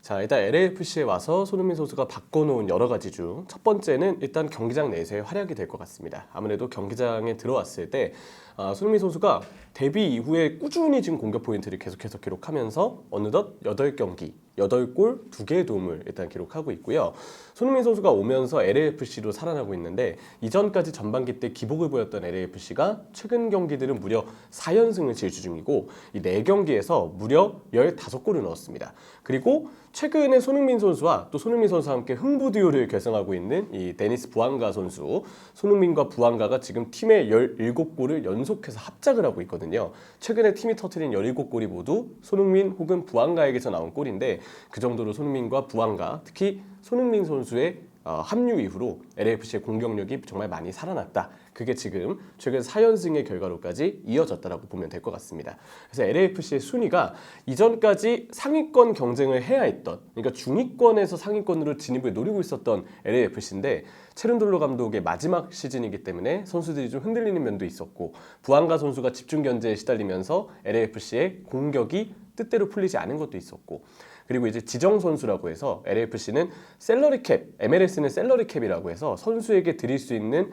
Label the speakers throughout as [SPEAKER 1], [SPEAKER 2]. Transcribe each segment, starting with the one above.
[SPEAKER 1] 자, 일단 LAFC에 와서 손흥민 선수가 바꿔놓은 여러 가지 중 첫 번째는 일단 경기장 내에서의 활약이 될 것 같습니다. 아무래도 경기장에 들어왔을 때 손흥민 선수가 데뷔 이후에 꾸준히 지금 공격 포인트를 계속해서 기록하면서 어느덧 8경기, 8골, 2개의 도움을 일단 기록하고 있고요. 손흥민 선수가 오면서 LAFC로 살아나고 있는데 이전까지 전반기 때 기복을 보였던 LAFC가 최근 경기들은 무려 4연승을 질주 중이고 이 4경기에서 무려 15골을 넣었습니다. 그리고 최근에 손흥민 선수와 또 손흥민 선수와 함께 흥부 듀오를 결성하고 있는 이 데니스 부앙가 선수, 손흥민과 부앙가가 지금 팀의 17골을 연속해서 합작을 하고 있거든요. 최근에 팀이 터트린 17골이 모두 손흥민 혹은 부앙가에게서 나온 골인데 그 정도로 손흥민과 부앙가, 특히 손흥민 선수의 합류 이후로 LAFC의 공격력이 정말 많이 살아났다. 그게 지금 최근 4연승의 결과로까지 이어졌다라고 보면 될 것 같습니다. 그래서 LAFC의 순위가 이전까지 상위권 경쟁을 해야 했던, 그러니까 중위권에서 상위권으로 진입을 노리고 있었던 LAFC인데 체른돌로 감독의 마지막 시즌이기 때문에 선수들이 좀 흔들리는 면도 있었고 부앙가 선수가 집중 견제에 시달리면서 LAFC의 공격이 뜻대로 풀리지 않은 것도 있었고 그리고 이제 지정 선수라고 해서 LAFC는 셀러리 캡, MLS는 셀러리 캡이라고 해서 선수에게 드릴 수 있는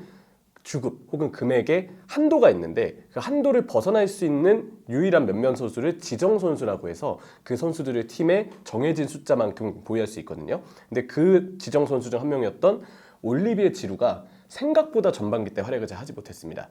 [SPEAKER 1] 주급 혹은 금액에 한도가 있는데 그 한도를 벗어날 수 있는 유일한 몇몇 선수를 지정 선수라고 해서 그 선수들을 팀에 정해진 숫자만큼 보유할 수 있거든요. 근데 그 지정 선수 중 한 명이었던 올리비에 지루가 생각보다 전반기 때 활약을 잘 하지 못했습니다.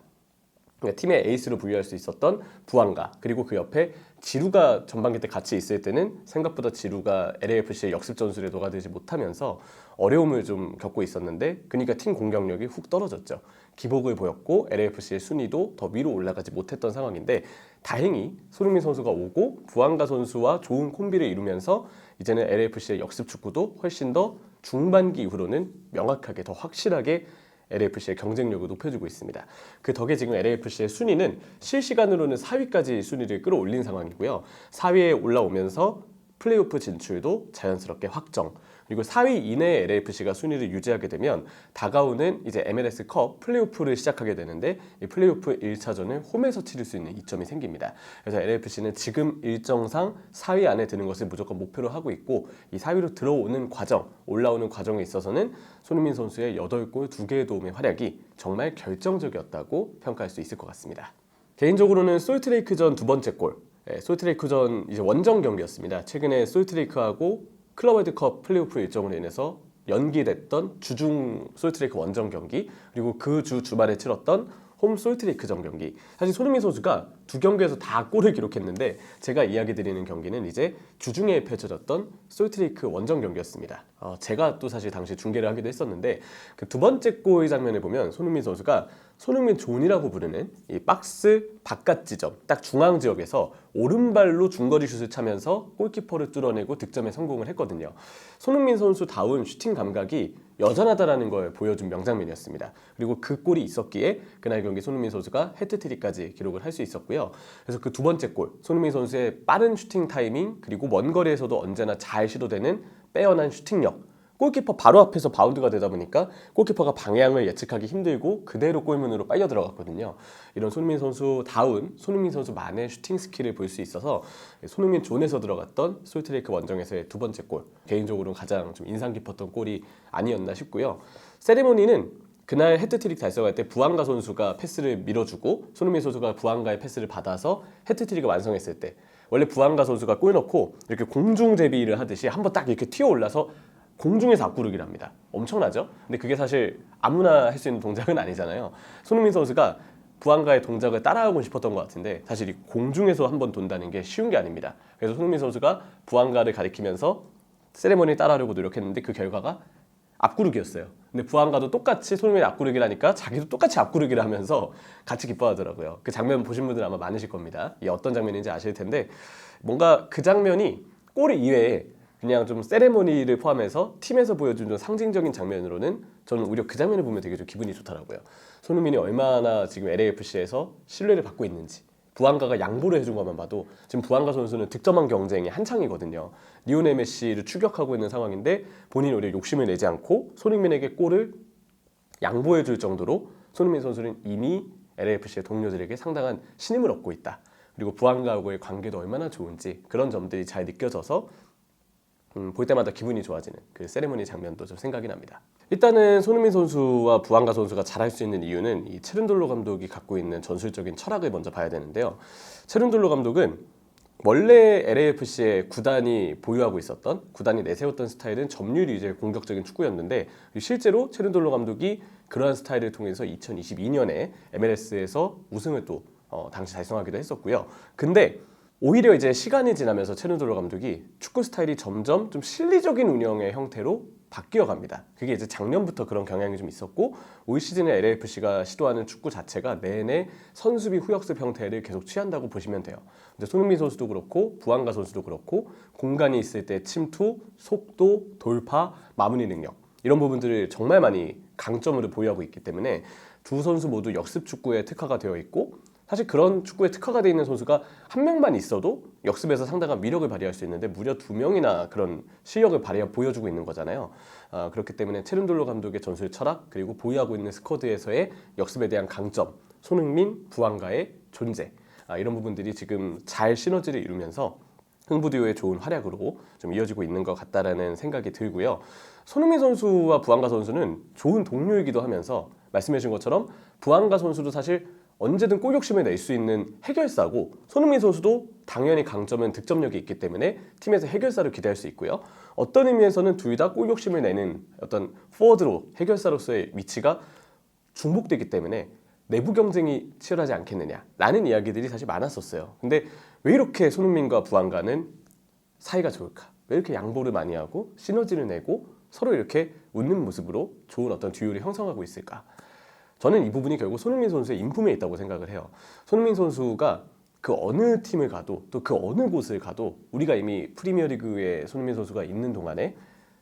[SPEAKER 1] 그러니까 팀의 에이스로 분류할 수 있었던 부앙가 그리고 그 옆에 지루가 전반기 때 같이 있을 때는 생각보다 지루가 LAFC의 역습 전술에 녹아들지 못하면서 어려움을 좀 겪고 있었는데 그러니까 팀 공격력이 훅 떨어졌죠. 기복을 보였고 LAFC의 순위도 더 위로 올라가지 못했던 상황인데 다행히 손흥민 선수가 오고 부앙가 선수와 좋은 콤비를 이루면서 이제는 LAFC의 역습 축구도 훨씬 더 중반기 이후로는 명확하게 더 확실하게 LAFC의 경쟁력을 높여주고 있습니다. 그 덕에 지금 LAFC의 순위는 실시간으로는 4위까지 순위를 끌어올린 상황이고요. 4위에 올라오면서 플레이오프 진출도 자연스럽게 확정. 그리고 4위 이내에 LAFC가 순위를 유지하게 되면 다가오는 이제 MLS 컵 플레이오프를 시작하게 되는데 이 플레이오프 1차전을 홈에서 치를 수 있는 이점이 생깁니다. 그래서 LAFC는 지금 일정상 4위 안에 드는 것을 무조건 목표로 하고 있고 이 4위로 들어오는 과정, 올라오는 과정에 있어서는 손흥민 선수의 8골 2개의 도움의 활약이 정말 결정적이었다고 평가할 수 있을 것 같습니다. 개인적으로는 솔트레이크전 두 번째 골, 솔트레이크전 이제 원정 경기였습니다. 최근에 솔트레이크하고 클럽 월드컵 플레이오프 일정으로 인해서 연기됐던 주중 솔트레이크 원정 경기 그리고 그 주 주말에 치렀던 홈 솔트레이크전 경기. 사실 손흥민 선수가 두 경기에서 다 골을 기록했는데 제가 이야기 드리는 경기는 이제 주중에 펼쳐졌던 솔트레이크 원정 경기였습니다. 제가 또 사실 당시 중계를 하기도 했었는데 그 두 번째 골 장면을 보면 손흥민 선수가 손흥민 존이라고 부르는 이 박스 바깥 지점, 딱 중앙 지역에서 오른발로 중거리 슛을 차면서 골키퍼를 뚫어내고 득점에 성공을 했거든요. 손흥민 선수다운 슈팅 감각이 여전하다라는 걸 보여준 명장면이었습니다. 그리고 그 골이 있었기에 그날 경기 손흥민 선수가 해트트릭까지 기록을 할 수 있었고요. 그래서 그 두 번째 골, 손흥민 선수의 빠른 슈팅 타이밍 그리고 먼 거리에서도 언제나 잘 시도되는 빼어난 슈팅력, 골키퍼 바로 앞에서 바운드가 되다 보니까 골키퍼가 방향을 예측하기 힘들고 그대로 골문으로 빨려 들어갔거든요. 이런 손흥민 선수다운 손흥민 선수만의 슈팅 스킬을 볼 수 있어서 손흥민 존에서 들어갔던 솔트레이크 원정에서의 두 번째 골, 개인적으로는 가장 좀 인상 깊었던 골이 아니었나 싶고요. 세레모니는 그날 해트트릭 달성할 때 부앙가 선수가 패스를 밀어주고 손흥민 선수가 부앙가의 패스를 받아서 해트트릭을 완성했을 때 원래 부앙가 선수가 골 넣고 이렇게 공중 제비를 하듯이 한번 딱 이렇게 튀어 올라서 공중에서 앞구르기를 합니다. 엄청나죠? 근데 그게 사실 아무나 할 수 있는 동작은 아니잖아요. 손흥민 선수가 부앙가의 동작을 따라하고 싶었던 것 같은데 사실 이 공중에서 한번 돈다는 게 쉬운 게 아닙니다. 그래서 손흥민 선수가 부앙가를 가리키면서 세레머니 따라하려고 노력했는데 그 결과가 앞구르기였어요. 근데 부앙가도 똑같이 손흥민이 앞구르기를 하니까 자기도 똑같이 앞구르기를 하면서 같이 기뻐하더라고요. 그 장면 보신 분들 아마 많으실 겁니다. 이게 어떤 장면인지 아실 텐데 뭔가 그 장면이 골 이외에 그냥 좀 세레모니를 포함해서 팀에서 보여준 좀 상징적인 장면으로는 저는 오히려 그 장면을 보면 되게 좀 기분이 좋더라고요. 손흥민이 얼마나 지금 LAFC에서 신뢰를 받고 있는지 부앙가가 양보를 해준 것만 봐도 지금 부앙가 선수는 득점왕 경쟁이 한창이거든요. 리오넬 메시를 추격하고 있는 상황인데 본인이 오히려 욕심을 내지 않고 손흥민에게 골을 양보해줄 정도로 손흥민 선수는 이미 LAFC의 동료들에게 상당한 신임을 얻고 있다. 그리고 부앙가하고의 관계도 얼마나 좋은지 그런 점들이 잘 느껴져서 볼 때마다 기분이 좋아지는 그 세레머니 장면도 좀 생각이 납니다. 일단은 손흥민 선수와 부안가 선수가 잘할 수 있는 이유는 이 체른돌로 감독이 갖고 있는 전술적인 철학을 먼저 봐야 되는데요. 체른돌로 감독은 원래 LAFC의 구단이 보유하고 있었던, 구단이 내세웠던 스타일은 점유율 위주의 공격적인 축구였는데, 실제로 체른돌로 감독이 그러한 스타일을 통해서 2022년에 MLS에서 우승을 또 당시 달성하기도 했었고요. 근데 오히려 이제 시간이 지나면서 체른돌로 감독이 축구 스타일이 점점 좀 실리적인 운영의 형태로 바뀌어 갑니다. 그게 이제 작년부터 그런 경향이 좀 있었고, 올 시즌에 LAFC가 시도하는 축구 자체가 내내 선수비 후역습 형태를 계속 취한다고 보시면 돼요. 근데 손흥민 선수도 그렇고 부안가 선수도 그렇고 공간이 있을 때 침투, 속도, 돌파, 마무리 능력 이런 부분들을 정말 많이 강점으로 보유하고 있기 때문에 두 선수 모두 역습 축구에 특화가 되어 있고, 사실 그런 축구에 특화가 되어 있는 선수가 한 명만 있어도 역습에서 상당한 위력을 발휘할 수 있는데 무려 두 명이나 그런 실력을 보여주고 있는 거잖아요. 그렇기 때문에 체른돌로 감독의 전술 철학, 그리고 보유하고 있는 스쿼드에서의 역습에 대한 강점, 손흥민, 부안가의 존재, 이런 부분들이 지금 잘 시너지를 이루면서 흥부듀오의 좋은 활약으로 좀 이어지고 있는 것 같다라는 생각이 들고요. 손흥민 선수와 부안가 선수는 좋은 동료이기도 하면서 말씀해 주신 것처럼 부안가 선수도 사실 언제든 골 욕심을 낼 수 있는 해결사고, 손흥민 선수도 당연히 강점은 득점력이 있기 때문에 팀에서 해결사를 기대할 수 있고요. 어떤 의미에서는 둘 다 골 욕심을 내는 어떤 포워드로, 해결사로서의 위치가 중복되기 때문에 내부 경쟁이 치열하지 않겠느냐라는 이야기들이 사실 많았었어요. 근데 왜 이렇게 손흥민과 부안가는 사이가 좋을까? 왜 이렇게 양보를 많이 하고 시너지를 내고 서로 이렇게 웃는 모습으로 좋은 어떤 듀오를 형성하고 있을까? 저는 이 부분이 결국 손흥민 선수의 인품에 있다고 생각을 해요. 손흥민 선수가 그 어느 팀을 가도, 또 그 어느 곳을 가도, 우리가 이미 프리미어리그에 손흥민 선수가 있는 동안에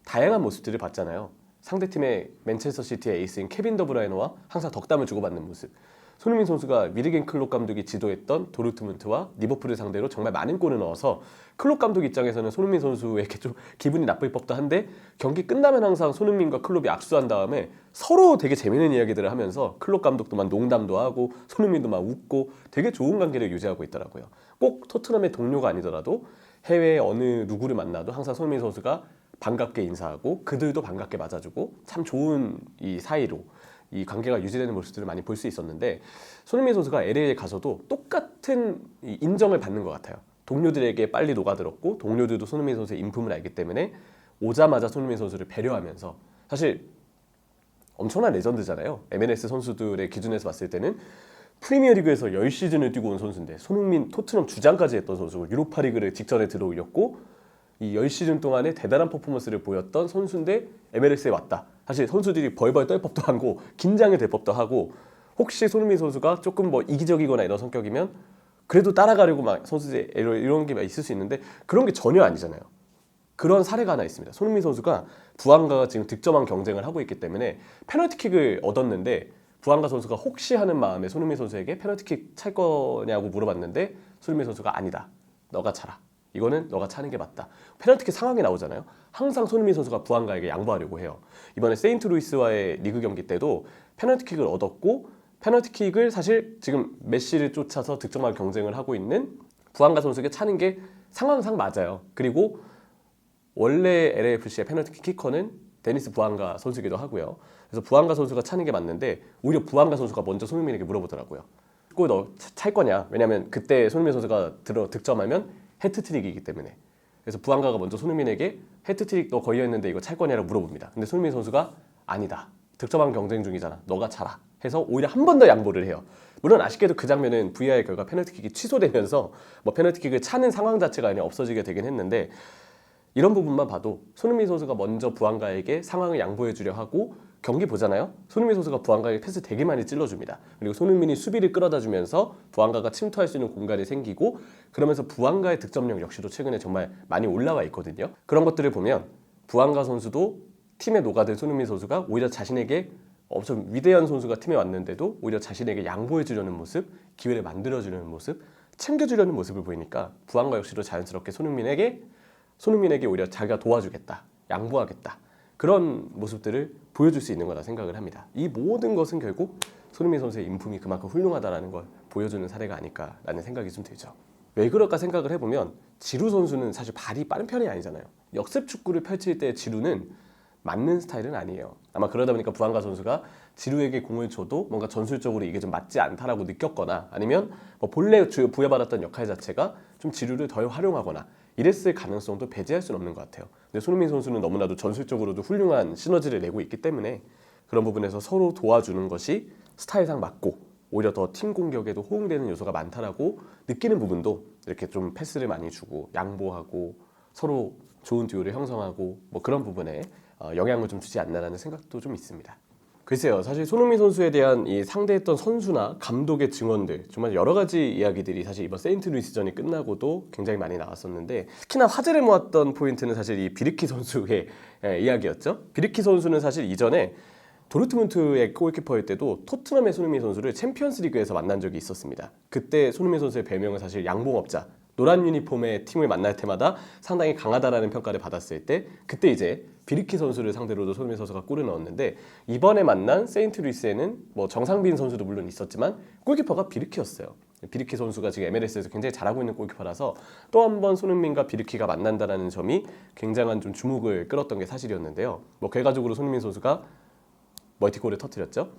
[SPEAKER 1] 다양한 모습들을 봤잖아요. 상대팀의 맨체스터 시티의 에이스인 케빈 더브라이너와 항상 덕담을 주고받는 모습, 손흥민 선수가 미르겐 클롭 감독이 지도했던 도르트문트와 리버풀을 상대로 정말 많은 골을 넣어서 클롭 감독 입장에서는 손흥민 선수에게 좀 기분이 나쁠 법도 한데, 경기 끝나면 항상 손흥민과 클롭이 악수한 다음에 서로 되게 재밌는 이야기들을 하면서 클롭 감독도 막 농담도 하고 손흥민도 막 웃고 되게 좋은 관계를 유지하고 있더라고요. 꼭 토트넘의 동료가 아니더라도 해외 어느 누구를 만나도 항상 손흥민 선수가 반갑게 인사하고 그들도 반갑게 맞아주고 참 좋은 이 사이로 이 관계가 유지되는 모습들을 많이 볼 수 있었는데, 손흥민 선수가 LA에 가서도 똑같은 인정을 받는 것 같아요. 동료들에게 빨리 녹아들었고, 동료들도 손흥민 선수의 인품을 알기 때문에 오자마자 손흥민 선수를 배려하면서, 사실 엄청난 레전드잖아요. MLS 선수들의 기준에서 봤을 때는 프리미어리그에서 10시즌을 뛰고 온 선수인데, 손흥민 토트넘 주장까지 했던 선수고 유로파리그를 직전에 들어올렸고 이 10시즌 동안에 대단한 퍼포먼스를 보였던 선수인데 MLS에 왔다. 사실 선수들이 벌벌 떨 법도 하고 긴장이 될 법도 하고, 혹시 손흥민 선수가 조금 뭐 이기적이거나 이런 성격이면 그래도 따라가려고 막 선수들 이런 게 있을 수 있는데, 그런 게 전혀 아니잖아요. 그런 사례가 하나 있습니다. 손흥민 선수가 부안가가 지금 득점왕 경쟁을 하고 있기 때문에 페널티킥을 얻었는데, 부안가 선수가 혹시 하는 마음에 손흥민 선수에게 페널티킥 찰 거냐고 물어봤는데, 손흥민 선수가 아니다, 너가 차라, 이거는 너가 차는 게 맞다. 페널티킥 상황이 나오잖아요. 항상 손흥민 선수가 부안가에게 양보하려고 해요. 이번에 세인트루이스와의 리그 경기 때도 페널티킥을 얻었고, 페널티킥을 사실 지금 메시를 쫓아서 득점왕 경쟁을 하고 있는 부안가 선수에게 차는 게 상황상 맞아요. 그리고 원래 LAFC의 페널티킥 키커는 데니스 부안가 선수이기도 하고요. 그래서 부안가 선수가 차는 게 맞는데, 오히려 부안가 선수가 먼저 손흥민에게 물어보더라고요. 골 너 찰 거냐? 왜냐면 그때 손흥민 선수가 득점하면 해트트릭이기 때문에. 그래서 부안가가 먼저 손흥민에게 해트트릭 너 거의 했는데 이거 찰 거냐라고 물어봅니다. 근데 손흥민 선수가 아니다, 득점왕 경쟁 중이잖아, 너가 차라 해서 오히려 한 번 더 양보를 해요. 물론 아쉽게도 그 장면은 VAR 결과 페널티킥이 취소되면서 뭐 페널티킥을 차는 상황 자체가 아니라 없어지게 되긴 했는데, 이런 부분만 봐도 손흥민 선수가 먼저 부안가에게 상황을 양보해 주려 하고, 경기 보잖아요. 손흥민 선수가 부안가에게 패스 되게 많이 찔러줍니다. 그리고 손흥민이 수비를 끌어다 주면서 부안가가 침투할 수 있는 공간이 생기고, 그러면서 부안가의 득점력 역시도 최근에 정말 많이 올라와 있거든요. 그런 것들을 보면 부안가 선수도 팀에 녹아든 손흥민 선수가 오히려 자신에게 엄청 위대한 선수가 팀에 왔는데도 오히려 자신에게 양보해 주려는 모습, 기회를 만들어 주려는 모습, 챙겨주려는 모습을 보이니까 부안가 역시도 자연스럽게 손흥민에게 오히려 자기가 도와주겠다, 양보하겠다, 그런 모습들을 보여줄 수 있는 거다 생각을 합니다. 이 모든 것은 결국 손흥민 선수의 인품이 그만큼 훌륭하다는 걸 보여주는 사례가 아닐까라는 생각이 좀 들죠. 왜 그럴까 생각을 해보면 지루 선수는 사실 발이 빠른 편이 아니잖아요. 역습 축구를 펼칠 때 지루는 맞는 스타일은 아니에요. 아마 그러다 보니까 부한가 선수가 지루에게 공을 줘도 뭔가 전술적으로 이게 좀 맞지 않다라고 느꼈거나 아니면 뭐 본래 부여받았던 역할 자체가 좀 지루를 덜 활용하거나 이랬을 가능성도 배제할 수는 없는 것 같아요. 근데 손흥민 선수는 너무나도 전술적으로도 훌륭한 시너지를 내고 있기 때문에 그런 부분에서 서로 도와주는 것이 스타일상 맞고 오히려 더 팀 공격에도 호응되는 요소가 많다라고 느끼는 부분도 이렇게 좀 패스를 많이 주고 양보하고 서로 좋은 듀오를 형성하고 뭐 그런 부분에 영향을 좀 주지 않나라는 생각도 좀 있습니다. 글쎄요, 사실 손흥민 선수에 대한 이 상대했던 선수나 감독의 증언들 정말 여러 가지 이야기들이 사실 이번 세인트루이스전이 끝나고도 굉장히 많이 나왔었는데 특히나 화제를 모았던 포인트는 사실 이 비르키 선수의 이야기였죠. 비르키 선수는 사실 이전에 도르트문트의 골키퍼일 때도 토트넘의 손흥민 선수를 챔피언스리그에서 만난 적이 있었습니다. 그때 손흥민 선수의 별명은 사실 양봉업자, 노란 유니폼의 팀을 만날 때마다 상당히 강하다라는 평가를 받았을 때 그때 이제 비르키 선수를 상대로도 손흥민 선수가 골을 넣었는데 이번에 만난 세인트루이스에는 뭐 정상빈 선수도 물론 있었지만 골키퍼가 비르키였어요. 비르키 선수가 지금 MLS에서 굉장히 잘하고 있는 골키퍼라서 또 한 번 손흥민과 비르키가 만난다는 점이 굉장한 좀 주목을 끌었던 게 사실이었는데요. 뭐 결과적으로 손흥민 선수가 멀티골을 터뜨렸죠.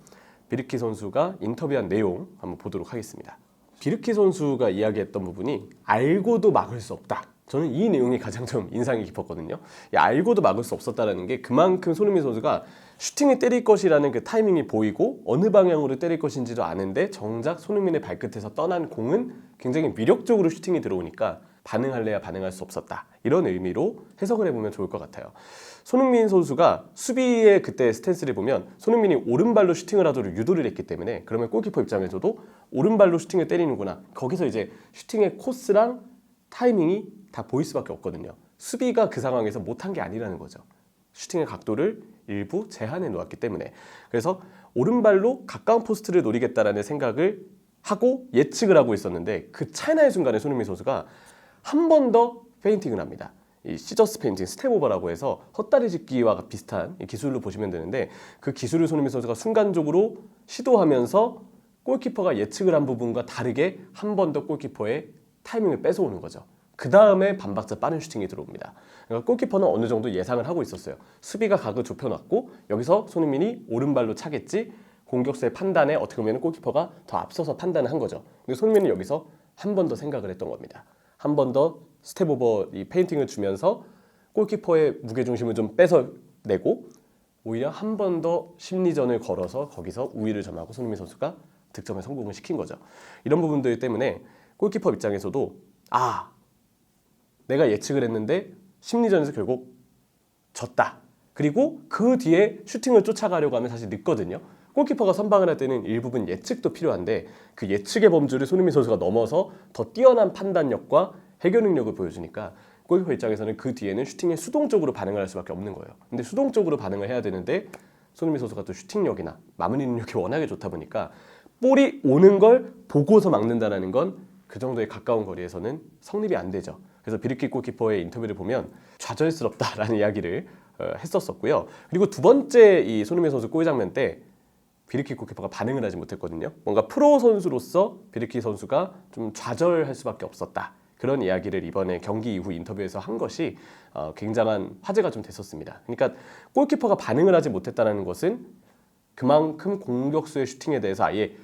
[SPEAKER 1] 비르키 선수가 인터뷰한 내용 한번 보도록 하겠습니다. 비르키 선수가 이야기했던 부분이 알고도 막을 수 없다. 저는 이 내용이 가장 좀 인상이 깊었거든요. 알고도 막을 수 없었다는 게 그만큼 손흥민 선수가 슈팅을 때릴 것이라는 그 타이밍이 보이고 어느 방향으로 때릴 것인지도 아는데 정작 손흥민의 발끝에서 떠난 공은 굉장히 위력적으로 슈팅이 들어오니까 반응할래야 반응할 수 없었다. 이런 의미로 해석을 해보면 좋을 것 같아요. 손흥민 선수가 수비의 그때 스탠스를 보면 손흥민이 오른발로 슈팅을 하도록 유도를 했기 때문에 그러면 골키퍼 입장에서도 오른발로 슈팅을 때리는구나. 거기서 이제 슈팅의 코스랑 타이밍이 다 보일 수밖에 없거든요. 수비가 그 상황에서 못한 게 아니라는 거죠. 슈팅의 각도를 일부 제한해 놓았기 때문에. 그래서 오른발로 가까운 포스트를 노리겠다라는 생각을 하고 예측을 하고 있었는데 그 찰나의 순간에 손흥민 선수가 한 번 더 페인팅을 합니다. 이 시저스 페인팅, 스텝 오버라고 해서 헛다리 짚기와 비슷한 기술로 보시면 되는데 그 기술을 손흥민 선수가 순간적으로 시도하면서 골키퍼가 예측을 한 부분과 다르게 한 번 더 골키퍼의 타이밍을 뺏어오는 거죠. 그 다음에 반박자 빠른 슈팅이 들어옵니다. 그러니까 골키퍼는 어느 정도 예상을 하고 있었어요. 수비가 각을 좁혀놨고 여기서 손흥민이 오른발로 차겠지 공격수의 판단에 어떻게 보면 골키퍼가 더 앞서서 판단을 한 거죠. 근데 손흥민은 여기서 한 번 더 생각을 했던 겁니다. 한 번 더 스텝 오버 이 페인팅을 주면서 골키퍼의 무게중심을 좀 뺏어내고 오히려 한 번 더 심리전을 걸어서 거기서 우위를 점하고 손흥민 선수가 득점에 성공을 시킨 거죠. 이런 부분들 때문에 골키퍼 입장에서도 내가 예측을 했는데 심리전에서 결국 졌다. 그리고 그 뒤에 슈팅을 쫓아가려고 하면 사실 늦거든요. 골키퍼가 선방을 할 때는 일부분 예측도 필요한데 그 예측의 범주를 손흥민 선수가 넘어서 더 뛰어난 판단력과 해결 능력을 보여주니까 골키퍼 입장에서는 그 뒤에는 슈팅에 수동적으로 반응을 할 수밖에 없는 거예요. 근데 수동적으로 반응을 해야 되는데 손흥민 선수가 또 슈팅력이나 마무리 능력이 워낙에 좋다 보니까 볼이 오는 걸 보고서 막는다는 건 그 정도의 가까운 거리에서는 성립이 안 되죠. 그래서 비르키 골키퍼의 인터뷰를 보면 좌절스럽다라는 이야기를 했었었고요. 그리고 두 번째 이 손흥민 선수 골 장면 때 비르키 골키퍼가 반응을 하지 못했거든요. 뭔가 프로 선수로서 비르키 선수가 좀 좌절할 수밖에 없었다. 그런 이야기를 이번에 경기 이후 인터뷰에서 한 것이 굉장한 화제가 좀 됐었습니다. 그러니까 골키퍼가 반응을 하지 못했다는 것은 그만큼 공격수의 슈팅에 대해서 아예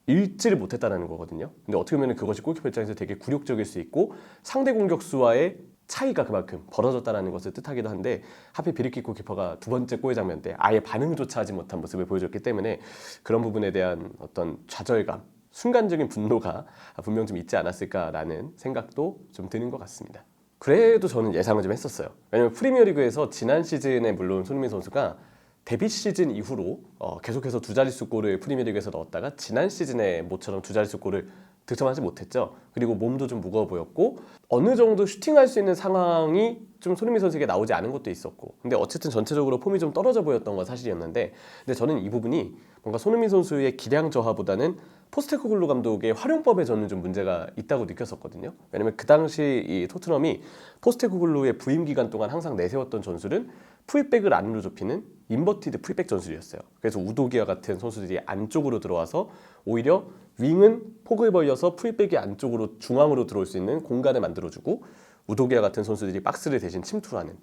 [SPEAKER 1] 읽지를 못했다는 거거든요. 근데 어떻게 보면 그것이 골키퍼 입장에서 되게 굴욕적일 수 있고 상대 공격수와의 차이가 그만큼 벌어졌다는 것을 뜻하기도 한데 하필 비르키 골키퍼가 두 번째 골 장면 때 아예 반응조차 하지 못한 모습을 보여줬기 때문에 그런 부분에 대한 어떤 좌절감, 순간적인 분노가 분명 좀 있지 않았을까라는 생각도 좀 드는 것 같습니다. 그래도 저는 예상을 좀 했었어요. 왜냐면 프리미어리그에서 지난 시즌에 물론 손흥민 선수가 데뷔 시즌 이후로 계속해서 두 자릿수 골을 프리미어리그에서 넣었다가 지난 시즌에 모처럼 두 자릿수 골을 득점하지 못했죠. 그리고 몸도 좀 무거워 보였고 어느 정도 슈팅할 수 있는 상황이 좀 손흥민 선수에게 나오지 않은 것도 있었고 근데 어쨌든 전체적으로 폼이 좀 떨어져 보였던 건 사실이었는데 근데 저는 이 부분이 뭔가 손흥민 선수의 기량 저하보다는 포스테코글루 감독의 활용법에 저는 좀 문제가 있다고 느꼈었거든요. 왜냐면 그 당시 이 토트넘이 포스테코글루의 부임 기간 동안 항상 내세웠던 전술은 풀백을 안으로 좁히는 인버티드 풀백 전술이었어요. 그래서 우도기와 같은 선수들이 안쪽으로 들어와서 오히려 윙은 폭을 벌려서 풀백이 안쪽으로 중앙으로 들어올 수 있는 공간을 만들어주고 우도기와 같은 선수들이 박스를 대신 침투하는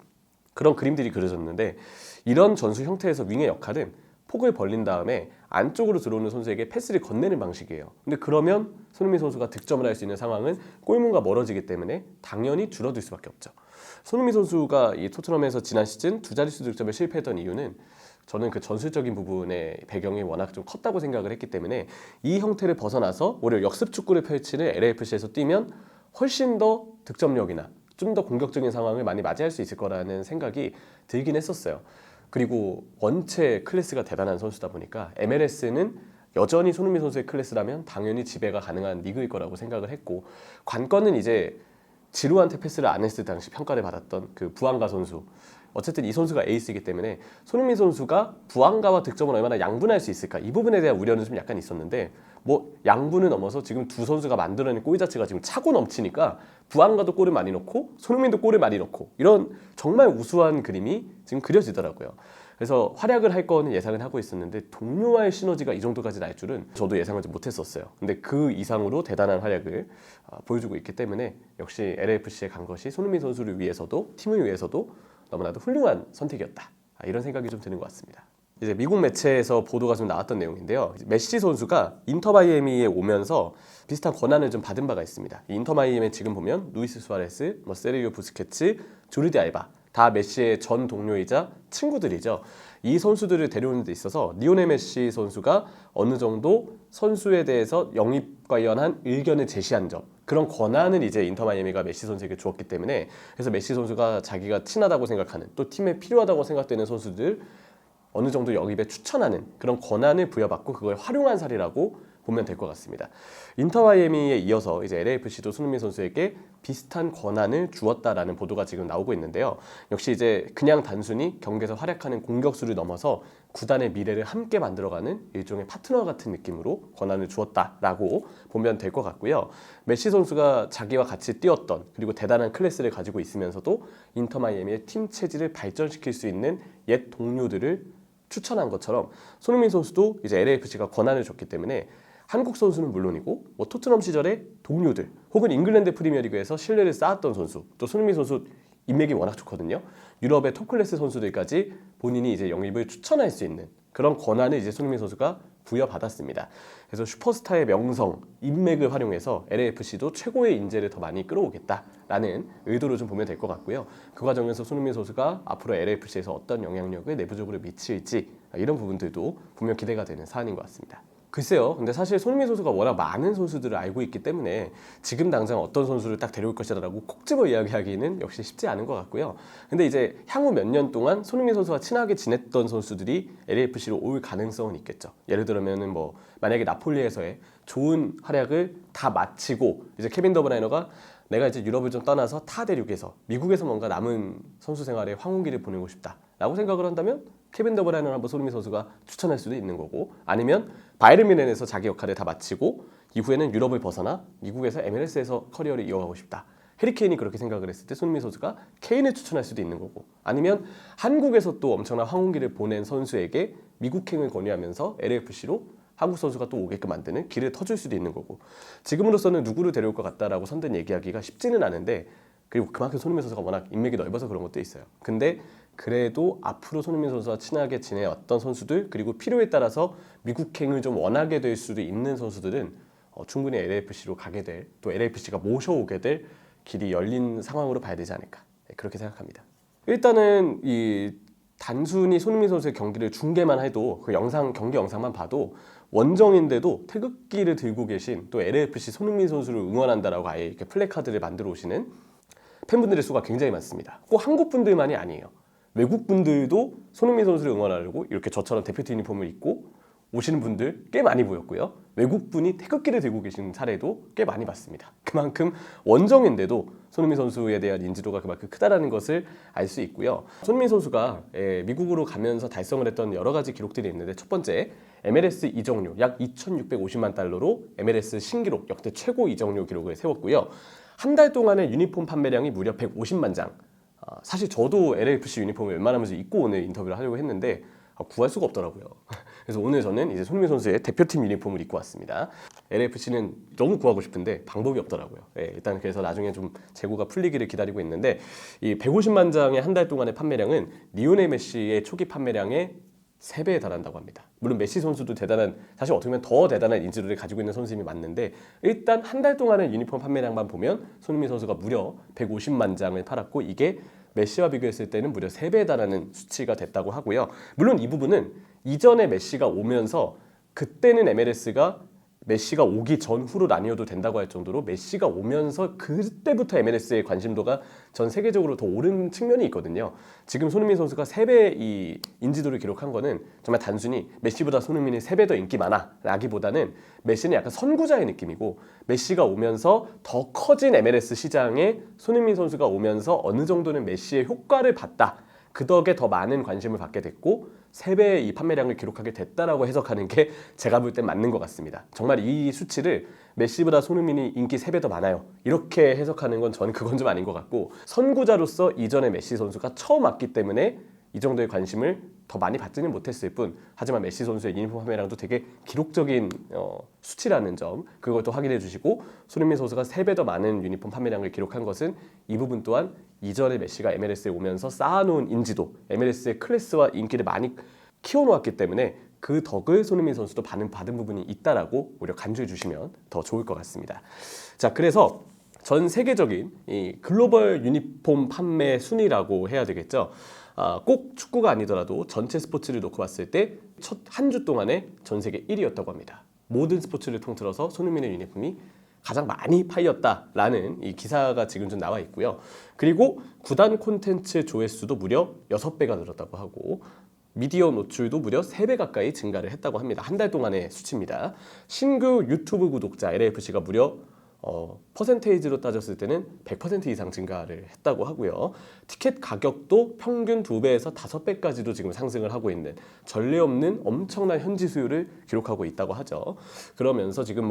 [SPEAKER 1] 그런 그림들이 그려졌는데, 이런 전술 형태에서 윙의 역할은 폭을 벌린 다음에 안쪽으로 들어오는 선수에게 패스를 건네는 방식이에요. 근데 그러면 손흥민 선수가 득점을 할 수 있는 상황은 골문과 멀어지기 때문에 당연히 줄어들 수밖에 없죠. 손흥민 선수가 이 토트넘에서 지난 시즌 두 자릿수 득점에 실패했던 이유는 저는 그 전술적인 부분의 배경이 워낙 좀 컸다고 생각을 했기 때문에, 이 형태를 벗어나서 오히려 역습 축구를 펼치는 LAFC에서 뛰면 훨씬 더 득점력이나 좀 더 공격적인 상황을 많이 맞이할 수 있을 거라는 생각이 들긴 했었어요. 그리고 원체 클래스가 대단한 선수다 보니까 MLS는 여전히 손흥민 선수의 클래스라면 당연히 지배가 가능한 리그일 거라고 생각을 했고, 관건은 이제 지루한테 패스를 안 했을 당시 평가를 받았던 그 부앙가 선수, 어쨌든 이 선수가 에이스이기 때문에 손흥민 선수가 부앙가와 득점을 얼마나 양분할 수 있을까, 이 부분에 대한 우려는 좀 약간 있었는데, 뭐 양분을 넘어서 지금 두 선수가 만들어낸 골 자체가 지금 차고 넘치니까 부앙가도 골을 많이 넣고 손흥민도 골을 많이 넣고 이런 정말 우수한 그림이 지금 그려지더라고요. 그래서 활약을 할 거는 예상을 하고 있었는데 동료와의 시너지가 이 정도까지 날 줄은 저도 예상하지 못했었어요. 근데 그 이상으로 대단한 활약을 보여주고 있기 때문에 역시 LAFC에 간 것이 손흥민 선수를 위해서도 팀을 위해서도 너무나도 훌륭한 선택이었다, 이런 생각이 좀 드는 것 같습니다. 이제 미국 매체에서 보도가 좀 나왔던 내용인데요. 메시 선수가 인터 마이애미에 오면서 비슷한 권한을 좀 받은 바가 있습니다. 인터 마이애미에 지금 보면 루이스 수아레스, 세르기오 부스케츠, 조르디 알바 다 메시의 전 동료이자 친구들이죠. 이 선수들을 데려오는 데 있어서 리오넬 메시 선수가 어느 정도 선수에 대해서 영입 관련한 의견을 제시한 점, 그런 권한을 이제 인터 마이애미가 메시 선수에게 주었기 때문에, 그래서 메시 선수가 자기가 친하다고 생각하는, 또 팀에 필요하다고 생각되는 선수들 어느 정도 영입에 추천하는 그런 권한을 부여받고 그걸 활용한 사례라고 보면 될 것 같습니다. 인터 마이애미에 이어서 이제 LAFC도 손흥민 선수에게 비슷한 권한을 주었다라는 보도가 지금 나오고 있는데요. 역시 이제 그냥 단순히 경기에서 활약하는 공격수를 넘어서 구단의 미래를 함께 만들어가는 일종의 파트너 같은 느낌으로 권한을 주었다라고 보면 될 것 같고요. 메시 선수가 자기와 같이 뛰었던, 그리고 대단한 클래스를 가지고 있으면서도 인터 마이애미의 팀 체질을 발전시킬 수 있는 옛 동료들을 추천한 것처럼 손흥민 선수도 이제 LAFC가 권한을 줬기 때문에 한국 선수는 물론이고 토트넘 시절의 동료들, 혹은 잉글랜드 프리미어리그에서 신뢰를 쌓았던 선수, 또 손흥민 선수 인맥이 워낙 좋거든요. 유럽의 톱클래스 선수들까지 본인이 이제 영입을 추천할 수 있는 그런 권한을 이제 손흥민 선수가 부여받았습니다. 그래서 슈퍼스타의 명성, 인맥을 활용해서 LAFC도 최고의 인재를 더 많이 끌어오겠다라는 의도로 좀 보면 될 것 같고요. 그 과정에서 손흥민 선수가 앞으로 LAFC에서 어떤 영향력을 내부적으로 미칠지, 이런 부분들도 분명 기대가 되는 사안인 것 같습니다. 글쎄요. 근데 사실 손흥민 선수가 워낙 많은 선수들을 알고 있기 때문에 지금 당장 어떤 선수를 딱 데려올 것이라고 콕 집어 이야기하기는 역시 쉽지 않은 것 같고요. 근데 이제 향후 몇 년 동안 손흥민 선수와 친하게 지냈던 선수들이 LAFC로 올 가능성은 있겠죠. 예를 들면은 만약에 나폴리에서의 좋은 활약을 다 마치고 이제 케빈 더브라이너가 내가 이제 유럽을 좀 떠나서 타 대륙에서 미국에서 뭔가 남은 선수 생활에 황혼기를 보내고 싶다라고 생각을 한다면 케빈 더브라이너를 한번 손흥민 선수가 추천할 수도 있는 거고, 아니면 바이에른 뮌헨에서 자기 역할을 다 마치고 이후에는 유럽을 벗어나 미국에서 MLS에서 커리어를 이어가고 싶다, 해리케인이 그렇게 생각을 했을 때 손흥민 선수가 케인을 추천할 수도 있는 거고, 아니면 한국에서 또 엄청난 황혼기를 보낸 선수에게 미국행을 권유하면서 LAFC로 한국 선수가 또 오게끔 만드는 길을 터줄 수도 있는 거고, 지금으로서는 누구를 데려올 것 같다라고 선뜻 얘기하기가 쉽지는 않은데, 그리고 그만큼 손흥민 선수가 워낙 인맥이 넓어서 그런 것도 있어요. 근데 그래도 앞으로 손흥민 선수와 친하게 지내왔던 선수들, 그리고 필요에 따라서 미국행을 좀 원하게 될 수도 있는 선수들은 충분히 LAFC로 가게 될, 또 LAFC가 모셔오게 될 길이 열린 상황으로 봐야 되지 않을까, 그렇게 생각합니다. 일단은 이 단순히 손흥민 선수의 경기를 중계만 해도, 그 경기 영상만 봐도 원정인데도 태극기를 들고 계신, 또 LAFC 손흥민 선수를 응원한다라고 아예 이렇게 플래카드를 만들어 오시는 팬분들의 수가 굉장히 많습니다. 꼭 한국 분들만이 아니에요. 외국 분들도 손흥민 선수를 응원하려고 이렇게 저처럼 대표팀 유니폼을 입고 오시는 분들 꽤 많이 보였고요. 외국분이 태극기를 들고 계신 사례도 꽤 많이 봤습니다. 그만큼 원정인데도 손흥민 선수에 대한 인지도가 그만큼 크다라는 것을 알 수 있고요. 손흥민 선수가 미국으로 가면서 달성을 했던 여러 가지 기록들이 있는데, 첫 번째, MLS 이적료 약 2,650만 달러로 MLS 신기록, 역대 최고 이적료 기록을 세웠고요. 한 달 동안의 유니폼 판매량이 무려 150만 장. 사실 저도 LAFC 유니폼을 웬만하면 입고 오늘 인터뷰를 하려고 했는데 구할 수가 없더라고요. 그래서 오늘 저는 이제 손흥민 선수의 대표팀 유니폼을 입고 왔습니다. LAFC는 너무 구하고 싶은데 방법이 없더라고요. 일단 그래서 나중에 좀 재고가 풀리기를 기다리고 있는데 이 150만 장의 한 달 동안의 판매량은 리오넬 메시의 초기 판매량의 3배에 달한다고 합니다. 물론 메시 선수도 대단한, 사실 어떻게 보면 더 대단한 인지도를 가지고 있는 선수임이 맞는데 일단 한 달 동안의 유니폼 판매량만 보면 손흥민 선수가 무려 150만 장을 팔았고 이게 메시와 비교했을 때는 무려 3배에 달하는 수치가 됐다고 하고요. 물론 이 부분은 이전에 메시가 오면서 그때는 MLS가 메시가 오기 전후로 나뉘어도 된다고 할 정도로 메시가 오면서 그때부터 MLS의 관심도가 전 세계적으로 더 오른 측면이 있거든요. 지금 손흥민 선수가 3배 이 인지도를 기록한 거는 정말 단순히 메시보다 손흥민이 3배 더 인기 많아 라기보다는 메시는 약간 선구자의 느낌이고 메시가 오면서 더 커진 MLS 시장에 손흥민 선수가 오면서 어느 정도는 메시의 효과를 봤다. 그 덕에 더 많은 관심을 받게 됐고 3배의 이 판매량을 기록하게 됐다라고 해석하는 게 제가 볼 땐 맞는 것 같습니다. 정말 이 수치를 메시보다 손흥민이 인기 3배 더 많아요. 이렇게 해석하는 건 저는 그건 좀 아닌 것 같고 선구자로서 이전에 메시 선수가 처음 왔기 때문에 이 정도의 관심을 더 많이 받지는 못했을 뿐 하지만 메시 선수의 유니폼 판매량도 되게 기록적인 수치라는 점 그것도 확인해 주시고 손흥민 선수가 3배 더 많은 유니폼 판매량을 기록한 것은 이 부분 또한 이전에 메시가 MLS에 오면서 쌓아놓은 인지도 MLS의 클래스와 인기를 많이 키워놓았기 때문에 그 덕을 손흥민 선수도 받은 부분이 있다라고 오히려 간주해 주시면 더 좋을 것 같습니다. 자, 그래서 전 세계적인 이 글로벌 유니폼 판매 순위라고 해야 되겠죠. 꼭 축구가 아니더라도 전체 스포츠를 놓고 봤을 때 첫 한 주 동안에 전 세계 1위였다고 합니다. 모든 스포츠를 통틀어서 손흥민의 유니폼이 가장 많이 팔렸다라는 이 기사가 지금 좀 나와 있고요. 그리고 구단 콘텐츠 조회수도 무려 6배가 늘었다고 하고 미디어 노출도 무려 3배 가까이 증가를 했다고 합니다. 한 달 동안의 수치입니다. 신규 유튜브 구독자 LAFC가 무려 퍼센테이지로 따졌을 때는 100% 이상 증가를 했다고 하고요. 티켓 가격도 평균 2배에서 5배까지도 지금 상승을 하고 있는 전례 없는 엄청난 현지 수요를 기록하고 있다고 하죠. 그러면서 지금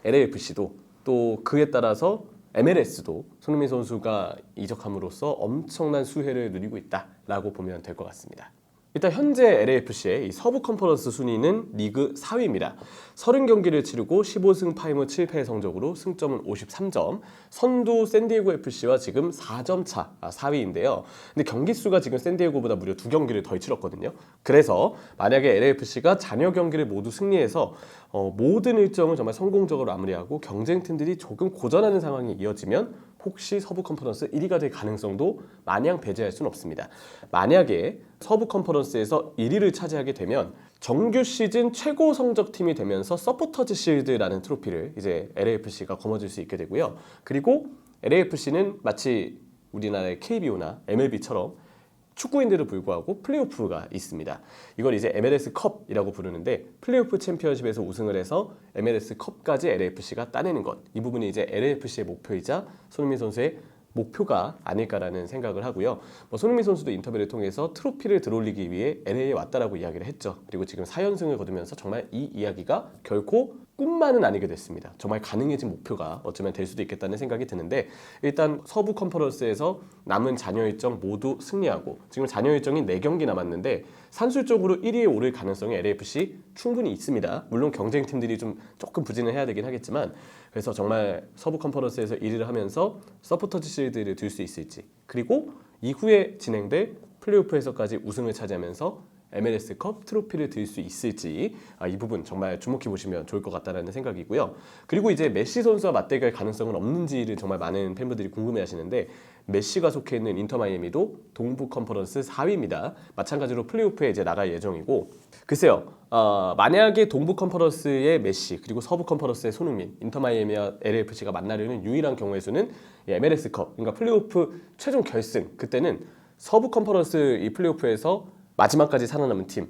[SPEAKER 1] LAFC도 또 그에 따라서 MLS도 손흥민 선수가 이적함으로써 엄청난 수혜를 누리고 있다라고 보면 될 것 같습니다. 일단 현재 LAFC의 이 서부 컨퍼런스 순위는 리그 4위입니다. 30경기를 치르고 15승 8무 7패의 성적으로 승점은 53점. 선두 샌디에고 FC와 지금 4점 차 4위인데요. 근데 경기 수가 지금 샌디에고보다 무려 2경기를 더 치렀거든요. 그래서 만약에 LAFC가 잔여 경기를 모두 승리해서 모든 일정을 정말 성공적으로 마무리하고 경쟁팀들이 조금 고전하는 상황이 이어지면 혹시 서부 컨퍼런스 1위가 될 가능성도 마냥 배제할 수는 없습니다. 만약에 서부 컨퍼런스에서 1위를 차지하게 되면 정규 시즌 최고 성적팀이 되면서 서포터즈 실드라는 트로피를 이제 LAFC가 거머쥘 수 있게 되고요. 그리고 LAFC는 마치 우리나라의 KBO나 MLB처럼 축구인데도 불구하고 플레이오프가 있습니다. 이걸 이제 MLS 컵이라고 부르는데 플레이오프 챔피언십에서 우승을 해서 MLS 컵까지 LAFC가 따내는 것. 이 부분이 이제 LAFC의 목표이자 손흥민 선수의 목표가 아닐까라는 생각을 하고요. 손흥민 선수도 인터뷰를 통해서 트로피를 들어올리기 위해 LA에 왔다라고 이야기를 했죠. 그리고 지금 4연승을 거두면서 정말 이 이야기가 결코 꿈만은 아니게 됐습니다. 정말 가능해진 목표가 어쩌면 될 수도 있겠다는 생각이 드는데 일단 서부 컨퍼런스에서 남은 잔여 일정 모두 승리하고 지금 잔여 일정이 4경기 남았는데 산술적으로 1위에 오를 가능성이 LAFC 충분히 있습니다. 물론 경쟁팀들이 조금 부진을 해야 되긴 하겠지만 그래서 정말 서부 컨퍼런스에서 1위를 하면서 서포터즈 실드를 들 수 있을지 그리고 이후에 진행될 플레이오프에서까지 우승을 차지하면서 MLS컵 트로피를 들 수 있을지 이 부분 정말 주목해 보시면 좋을 것 같다는 생각이고요. 그리고 이제 메시 선수와 맞대결 가능성은 없는지를 정말 많은 팬분들이 궁금해 하시는데 메시가 속해 있는 인터 마이애미도 동부 컨퍼런스 4위입니다. 마찬가지로 플레이오프에 이제 나갈 예정이고 글쎄요. 만약에 동부 컨퍼런스의 메시 그리고 서부 컨퍼런스의 손흥민 인터 마이애미와 LAFC가 만나려는 유일한 경우의 수는 MLS컵 그러니까 플레이오프 최종 결승 그때는 서부 컨퍼런스 이 플레이오프에서 마지막까지 살아남은 팀,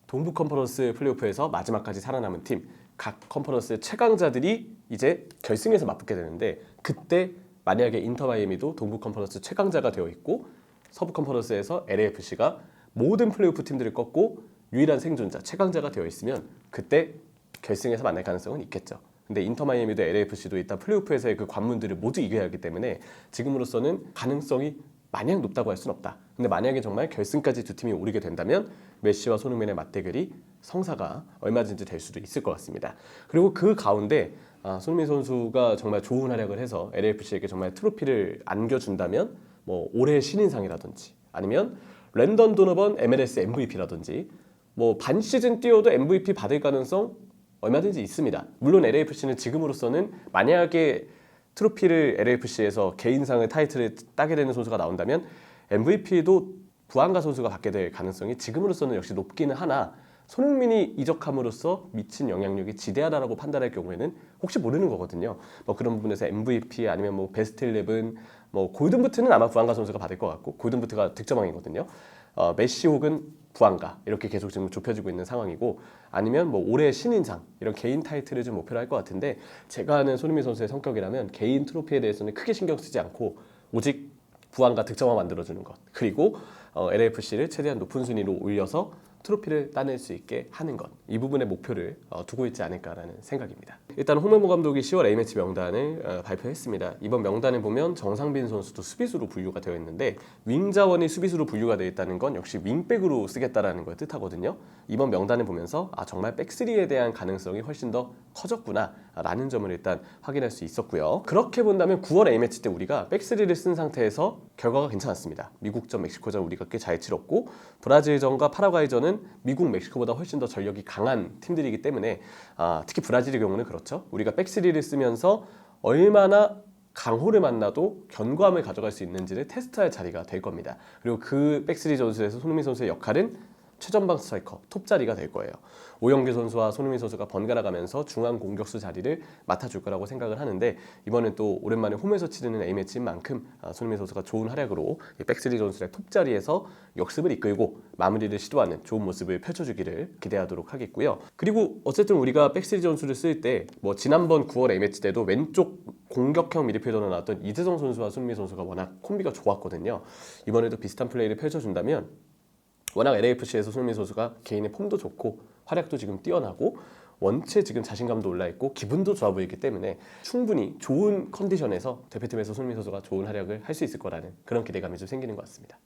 [SPEAKER 1] 동부 컨퍼런스 플레이오프에서 마지막까지 살아남은 팀, 각 컨퍼런스 최강자들이 이제 결승에서 맞붙게 되는데 그때 만약에 인터 마이애미도 동부 컨퍼런스 최강자가 되어 있고 서부 컨퍼런스에서 LAFC가 모든 플레이오프 팀들을 꺾고 유일한 생존자, 최강자가 되어 있으면 그때 결승에서 만날 가능성은 있겠죠. 근데 인터 마이애미도 LAFC도 일단 플레이오프에서의 그 관문들을 모두 이겨야 하기 때문에 지금으로서는 가능성이 마냥 높다고 할 수는 없다. 근데 만약에 정말 결승까지 두 팀이 오르게 된다면 메시와 손흥민의 맞대결이 성사가 얼마든지 될 수도 있을 것 같습니다. 그리고 그 가운데 손흥민 선수가 정말 좋은 활약을 해서 LAFC에게 정말 트로피를 안겨준다면 뭐 올해 신인상이라든지 아니면 랜던 도너번 MLS MVP라든지 뭐 반 시즌 뛰어도 MVP 받을 가능성 얼마든지 있습니다. 물론 LAFC는 지금으로서는 만약에 트로피를 LAFC에서 개인상의 타이틀을 따게 되는 선수가 나온다면 MVP도 부안가 선수가 받게 될 가능성이 지금으로서는 역시 높기는 하나 손흥민이 이적함으로써 미친 영향력이 지대하다라고 판단할 경우에는 혹시 모르는 거거든요. 뭐 그런 부분에서 MVP 아니면 뭐 베스트 11, 뭐 골든부트는 아마 부안가 선수가 받을 것 같고 골든부트가 득점왕이거든요. 메시 혹은 부안가 이렇게 계속 지금 좁혀지고 있는 상황이고 아니면 뭐 올해 신인상 이런 개인 타이틀을 좀 목표로 할 것 같은데 제가 아는 손흥민 선수의 성격이라면 개인 트로피에 대해서는 크게 신경 쓰지 않고 오직 부안가 득점왕 만들어주는 것 그리고 LAFC를 최대한 높은 순위로 올려서 트로피를 따낼 수 있게 하는 것 이 부분의 목표를 두고 있지 않을까라는 생각입니다. 일단 홍명보 감독이 10월 A매치 명단을 발표했습니다. 이번 명단을 보면 정상빈 선수도 수비수로 분류가 되어 있는데 윙 자원이 수비수로 분류가 되어 있다는 건 역시 윙백으로 쓰겠다라는 걸 뜻하거든요. 이번 명단을 보면서 정말 백스리에 대한 가능성이 훨씬 더 커졌구나 라는 점을 일단 확인할 수 있었고요. 그렇게 본다면 9월 A매치 때 우리가 백스리를 쓴 상태에서 결과가 괜찮았습니다. 미국전, 멕시코전 우리가 꽤 잘 치렀고 브라질전과 파라과이전은 미국, 멕시코보다 훨씬 더 전력이 강한 팀들이기 때문에 특히 브라질의 경우는 그렇죠. 우리가 백스리를 쓰면서 얼마나 강호를 만나도 견고함을 가져갈 수 있는지를 테스트할 자리가 될 겁니다. 그리고 그 백스리 전술에서 손흥민 선수의 역할은 최전방 스트라이커, 톱 자리가 될 거예요. 오영규 선수와 손흥민 선수가 번갈아 가면서 중앙 공격수 자리를 맡아줄 거라고 생각을 하는데 이번엔 또 오랜만에 홈에서 치르는 A매치인 만큼 손흥민 선수가 좋은 활약으로 백스리 전술의 톱 자리에서 역습을 이끌고 마무리를 시도하는 좋은 모습을 펼쳐주기를 기대하도록 하겠고요. 그리고 어쨌든 우리가 백스리 전술을 쓸 때 뭐 지난번 9월 A매치 때도 왼쪽 공격형 미드필더로 나왔던 이재성 선수와 손흥민 선수가 워낙 콤비가 좋았거든요. 이번에도 비슷한 플레이를 펼쳐준다면 워낙 LAFC에서 손흥민 선수가 개인의 폼도 좋고 활약도 지금 뛰어나고 원체 지금 자신감도 올라있고 기분도 좋아 보이기 때문에 충분히 좋은 컨디션에서 대표팀에서 손흥민 선수가 좋은 활약을 할 수 있을 거라는 그런 기대감이 좀 생기는 것 같습니다.